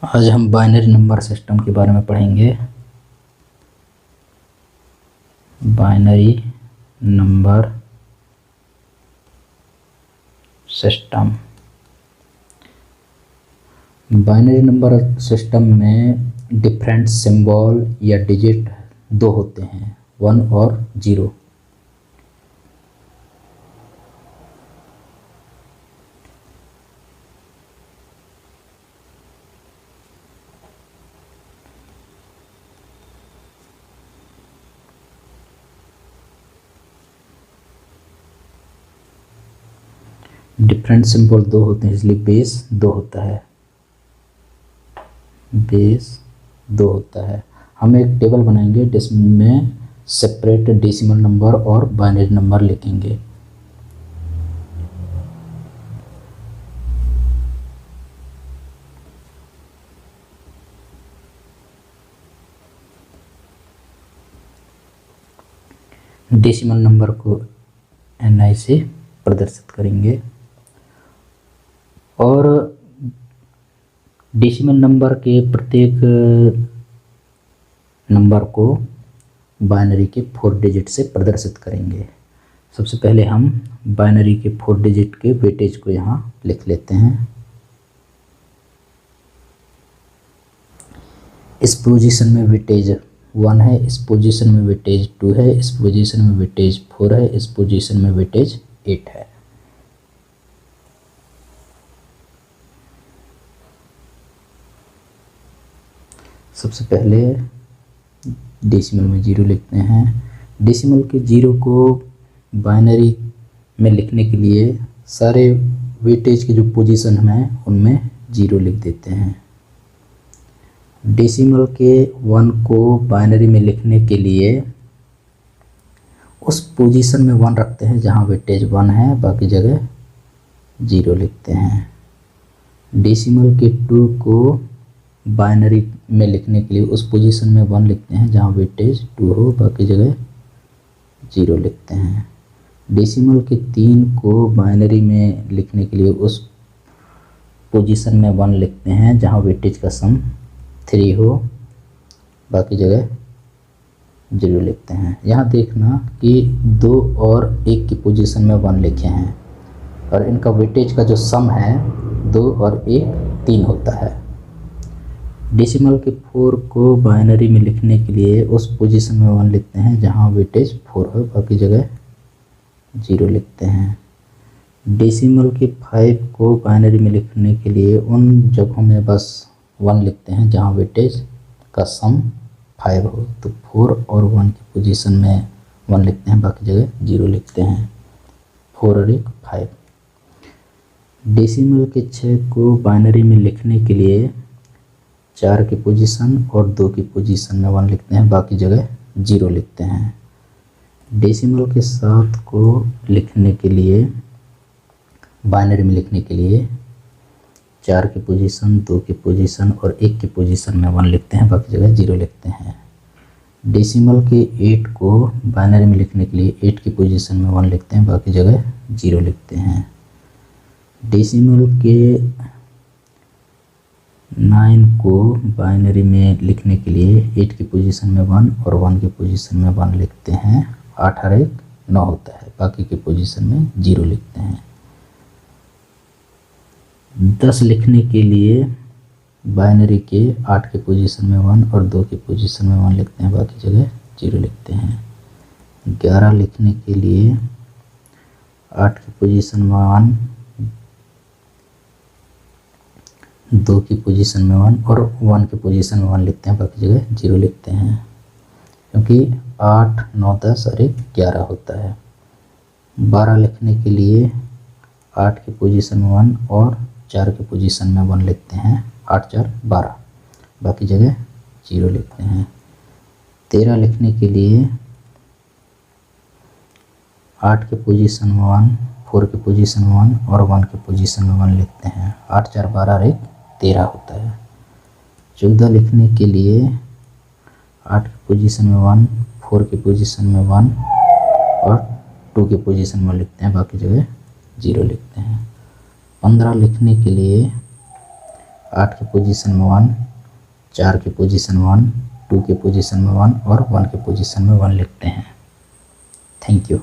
आज हम binary number system के बारे में पढ़ेंगे। Binary number system. Binary number system में डिफरेंट सिंबल या डिजिट दो होते हैं, 1 और 0। डिफरेंट सिंबल दो होते हैं, इसलिए बेस दो होता है। बेस दो होता है। हम एक टेबल बनाएंगे जिसमें सेपरेट डेसिमल नंबर और बाइनरी नंबर लिखेंगे। डेसिमल नंबर को NI से प्रदर्शित करेंगे और डेसिमल नंबर के प्रत्येक नंबर को बाइनरी के 4 डिजिट से प्रदर्शित करेंगे। सबसे पहले हम बाइनरी के 4 डिजिट के वेटेज को यहाँ लिख लेते हैं। इस पोजीशन में वेटेज 1 है, इस पोजीशन में वेटेज 2 है, इस पोजीशन में वेटेज 4 है, इस पोजीशन में वेटेज 8 है। सबसे पहले डेसिमल में 0 लिखते हैं। डेसिमल के 0 को बाइनरी में लिखने के लिए सारे वेटेज के जो पोजीशन हैं उनमें 0 लिख देते हैं। डेसिमल के 1 को बाइनरी में लिखने के लिए उस पोजीशन में 1 रखते हैं जहां वेटेज 1 है, बाकी जगह 0 लिखते हैं। डेसिमल के 2 को बाइनरी में लिखने के लिए उस पोजीशन में 1 लिखते हैं जहां वेटेज 2 हो, बाकी जगह 0 लिखते हैं। डेसिमल के 3 को बाइनरी में लिखने के लिए उस पोजीशन में 1 लिखते हैं जहां वेटेज का सम 3 हो, बाकी जगह 0 लिखते हैं। यहाँ देखना कि 2 और 1 की पोजीशन में 1 लिखे हैं और इनका वेटेज का जो सम है 2 और 1 3 होता है। डेसिमल के 4 को बाइनरी में लिखने के लिए उस पोजीशन में 1 लिखते हैं जहां वेटेज 4 हो, बाकी जगह 0 लिखते हैं। डेसिमल के 5 को बाइनरी में लिखने के लिए उन जगहों में बस 1 लिखते हैं जहां वेटेज का सम 5 हो, तो 4 और 1 की पोजीशन में 1 लिखते हैं, बाकी जगह 0 लिखते हैं। 4 और 1 5। डेसिमल के 6 को बाइनरी में लिखने के लिए 4 की पोजीशन और 2 की पोजीशन में 1 लिखते हैं, बाकी जगह 0 लिखते हैं। डेसिमल के 7 को लिखने के लिए बाइनरी में लिखने के लिए 4 की पोजीशन, 2 की पोजीशन और 1 की पोजीशन में 1 लिखते हैं, बाकी जगह 0 लिखते हैं। डेसिमल के 8 को बाइनरी में लिखने के लिए 8 की पोजीशन में 1 लिखते हैं, बाकी जगह 0 लिखते हैं। डेसिमल के 9 को बाइनरी में लिखने के लिए 8 की पोजीशन में 1 और 1 की पोजीशन में 1 लिखते हैं। 8 और 1 9 होता है, बाकी की पोजीशन में 0 लिखते हैं। 10 लिखने के लिए बाइनरी के 8 की पोजीशन में 1 और 2 की पोजीशन में 1 लिखते हैं, बाकी जगह 0 लिखते हैं। 11 लिखने के लिए 8 की पोजीशन में 1, 2 की पोजीशन में 1 और 1 की पोजीशन में 1 लिखते हैं, बाकी जगह 0 लिखते हैं, क्योंकि 8 9 10 और 1 11 होता है। 12 लिखने के लिए 8 की पोजीशन में 1 और 4 की पोजीशन में 1 लिखते हैं। 8 4 12, बाकी जगह 0 लिखते हैं। 13 लिखने के लिए 8 की पोजीशन में 1, 4 की पोजीशन में 1 और 1 की पोजीशन में 1 लिखते हैं। 8 4 12 और 1 13 होता है। 14 लिखने के लिए 8 की पोजीशन में 1, 4 की पोजीशन में 1 और 2 की पोजीशन में लिखते हैं, बाकी जगह 0 लिखते हैं। 15 लिखने के लिए 8 के पोजीशन में 1, 4 के पोजीशन में 1, 2 के पोजीशन में 1 और 1 के पोजीशन में 1 लिखते हैं। Thank you.